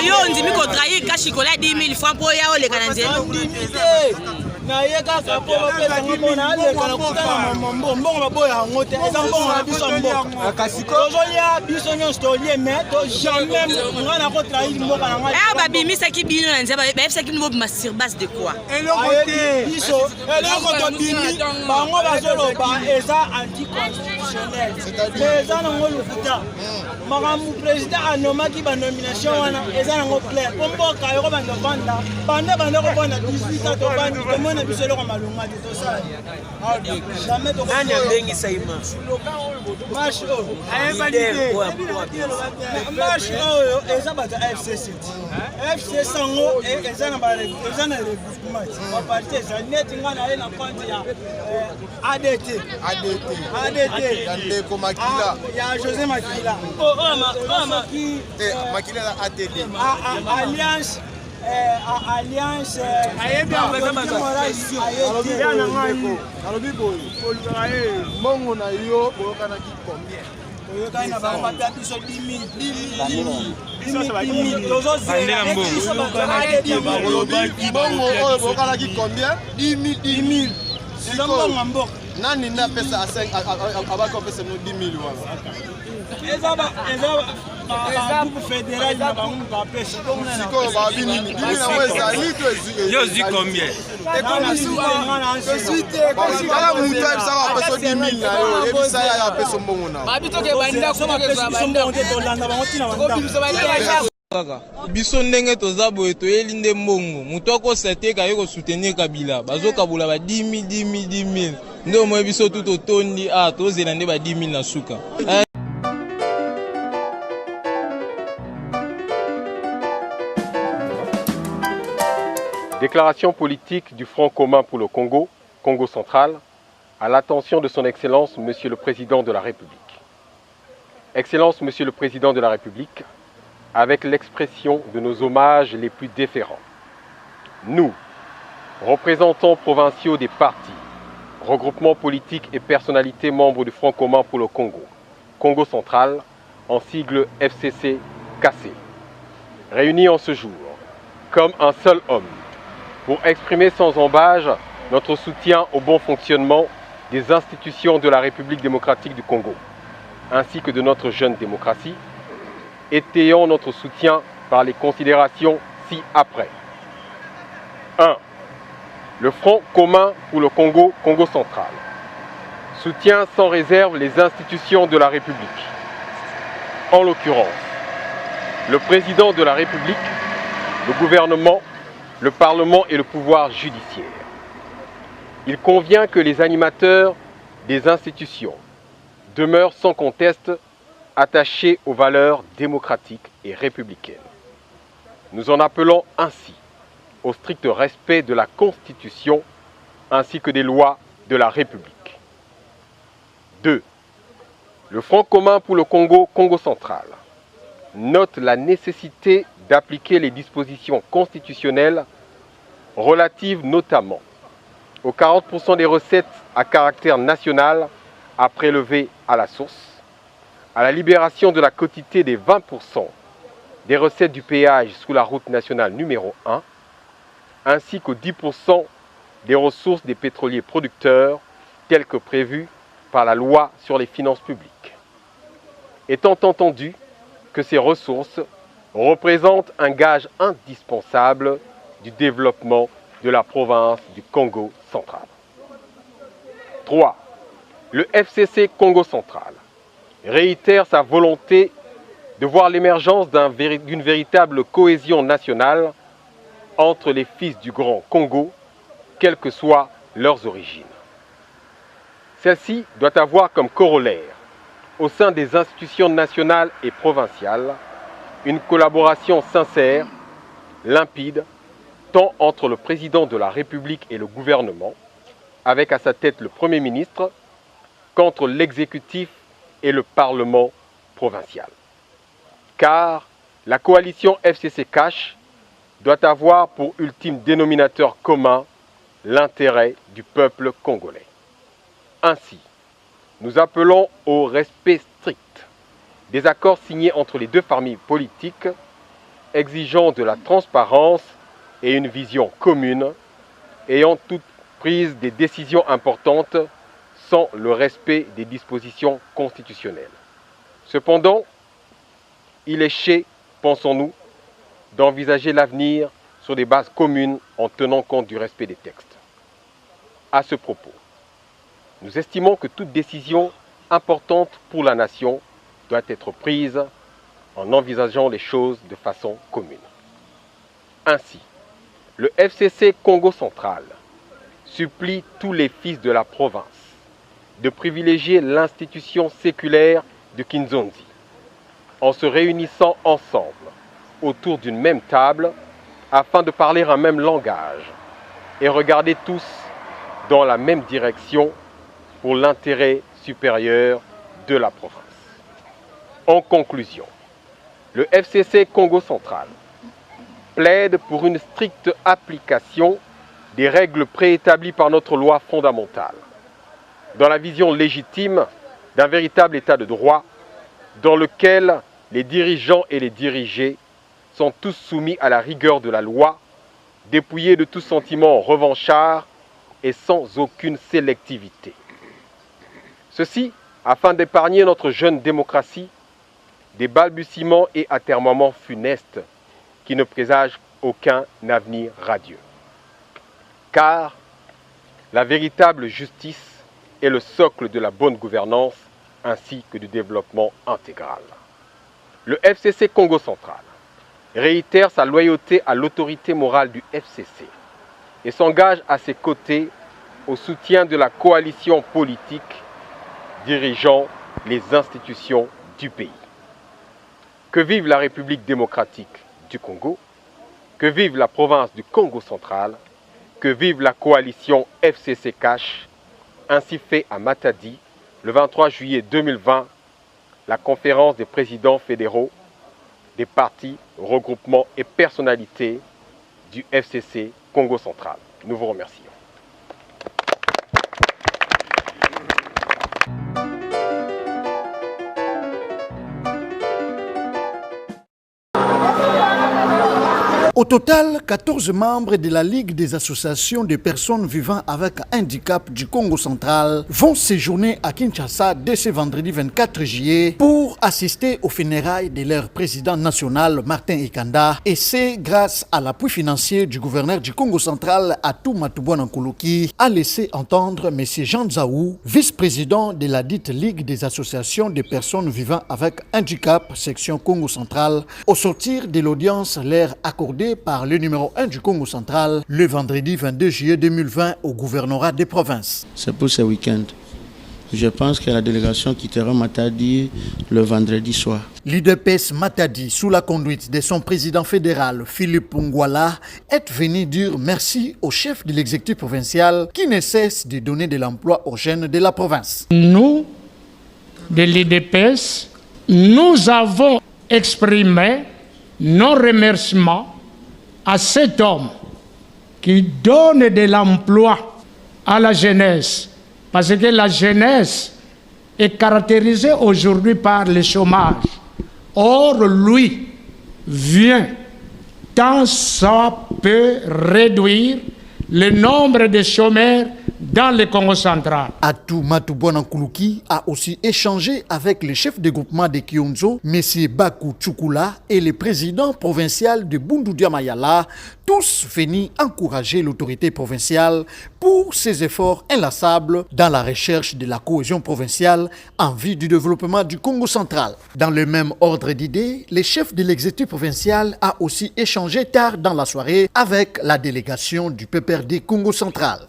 yo ndimi kotrahi ka chocolat 10 000 francs pour ya oleka na nzela na ye kaka po bapesa ngomona aleka na kutana mambo mbongo baboya yango te eza mbongo na biso mboka tozolia biso nyonso tolie mais to jamais nga na kotrahi mboka na ngai babimisaki bino na nzela bayebisaki bino bobima sur base de quoi biso eloko tobimi bango bazoloba eza anticonstitutionnel mais eza nango lokuta makambo président anomaki banomination wana eza nango clair po mboka yoko bandovanda bande kovanda 18 ans tovandi tomona biso eloko malonga te tosala nani abengisa ima marche oyo eza bato ya FCC FCC yango eza na regroupement baparti eza neti nga na ye na compte ya ADT ya José Makila Makila na ATD Alliance Alliance mbongo na yo boyokanaki combien? Toyokani na bango bapia biso 10 000 mbongo oyo boyokanaki combien? 10 000 mbongo mboka nani nde apesa abaki opesa no 10 000 wana groupe fédéral na bango bapesa sikoyo babi nini 10 000 yango ezali to yo zi combien? tala mutu ayebisaka apesa 10 000 na yo yebisa ye apesa mbongo na biso ndenge toza boye toyeli nde mbongo moto akosa te kaye kosoutenir Kabila bazokabola ba 10 000 nde omoye biso tu totondi tozela nde ba 10 000 na suka. Déclaration politique du Front commun pour le Congo, Congo central, à l'attention de son Excellence Monsieur le Président de la République. Excellence Monsieur le Président de la République, avec l'expression de nos hommages les plus déférents. Nous, représentants provinciaux des partis, regroupements politiques et personnalités membres du Front commun pour le Congo, Congo central, en sigle FCC-KC, réunis en ce jour, comme un seul homme, pour exprimer sans embâche notre soutien au bon fonctionnement des institutions de la République démocratique du Congo, ainsi que de notre jeune démocratie, étayons notre soutien par les considérations ci-après. 1. Le Front commun pour le Congo, Congo central, soutient sans réserve les institutions de la République. En l'occurrence, le Président de la République, le gouvernement, le Parlement et le pouvoir judiciaire. Il convient que les animateurs des institutions demeurent sans conteste attachés aux valeurs démocratiques et républicaines. Nous en appelons ainsi au strict respect de la Constitution ainsi que des lois de la République. 2. Le Front commun pour le Congo, Congo central, note la nécessité d'appliquer les dispositions constitutionnelles relatives notamment aux 40% des recettes à caractère national à prélever à la source, à la libération de la quotité des 20% des recettes du péage sous la route nationale numéro 1, ainsi qu'aux 10% des ressources des pétroliers producteurs telles que prévues par la loi sur les finances publiques. Étant entendu que ces ressources représentent un gage indispensable du développement de la province du Congo central. 3. Le FCC Congo central réitère sa volonté de voir l'émergence d'une véritable cohésion nationale entre les fils du Grand Congo, quelles que soient leurs origines. Celle-ci doit avoir comme corollaire, au sein des institutions nationales et provinciales, une collaboration sincère, limpide, tant entre le président de la République et le gouvernement, avec à sa tête le Premier ministre, qu'entre l'exécutif et le Parlement provincial. Car la coalition FCC Cash doit avoir pour ultime dénominateur commun l'intérêt du peuple congolais. Ainsi, nous appelons au respect strict des accords signés entre les deux familles politiques, exigeant de la transparence et une vision commune, ayant toute prise des décisions importantes sans le respect des dispositions constitutionnelles. Cependant, il est chez, pensons-nous, d'envisager l'avenir sur des bases communes en tenant compte du respect des textes. À ce propos, nous estimons que toute décision importante pour la nation doit être prise en envisageant les choses de façon commune. Ainsi, le FCC Congo Central supplie tous les fils de la province de privilégier l'institution séculaire de Kinzonzi en se réunissant ensemble autour d'une même table afin de parler un même langage et regarder tous dans la même direction pour l'intérêt supérieur de la province. En conclusion, le FCC Congo Central plaide pour une stricte application des règles préétablies par notre loi fondamentale, dans la vision légitime d'un véritable état de droit dans lequel les dirigeants et les dirigés sont tous soumis à la rigueur de la loi, dépouillés de tout sentiment revanchard et sans aucune sélectivité. Ceci afin d'épargner notre jeune démocratie des balbutiements et atermoiements funestes qui ne présagent aucun avenir radieux. Car la véritable justice est le socle de la bonne gouvernance ainsi que du développement intégral. Le FCC Congo Central réitère sa loyauté à l'autorité morale du FCC et s'engage à ses côtés au soutien de la coalition politique dirigeant les institutions du pays. Que vive la République démocratique du Congo, que vive la province du Congo central, que vive la coalition FCC Cash, ainsi fait à Matadi le 23 juillet 2020, la conférence des présidents fédéraux des partis, regroupements et personnalités du FCC Congo central. Nous vous remercions. Au total, 14 membres de la Ligue des associations de personnes vivant avec handicap du Congo central vont séjourner à Kinshasa dès ce vendredi 24 juillet pour assister aux funérailles de leur président national Martin Ikanda, et c'est grâce à l'appui financier du gouverneur du Congo central Atou Matubwana Nkuluki, a laissé entendre M. Jean Zaou, vice-président de la dite Ligue des associations de personnes vivant avec handicap section Congo central, au sortir de l'audience leur accordée par le numéro 1 du Congo central le vendredi 22 juillet 2020 au gouvernorat des provinces. C'est pour ce week-end. Je pense que la délégation quittera Matadi le vendredi soir. L'UDPS Matadi, sous la conduite de son président fédéral Philippe Ngwala, est venu dire merci au chef de l'exécutif provincial qui ne cesse de donner de l'emploi aux jeunes de la province. Nous, de l'UDPS, nous avons exprimé nos remerciements à cet homme qui donne de l'emploi à la jeunesse, parce que la jeunesse est caractérisée aujourd'hui par le chômage. Or, lui vient tant ça peut réduire le nombre de chômeurs dans le Congo central. Atou Matubwana Nkuluki a aussi échangé avec le chef de groupement de Kionzo, M. Bakou Tchoukula, et le président provincial de Bundudia Mayala, tous venus encourager l'autorité provinciale pour ses efforts inlassables dans la recherche de la cohésion provinciale en vue du développement du Congo central. Dans le même ordre d'idées, le chef de l'exécutif provincial a aussi échangé tard dans la soirée avec la délégation du PPRD Congo central.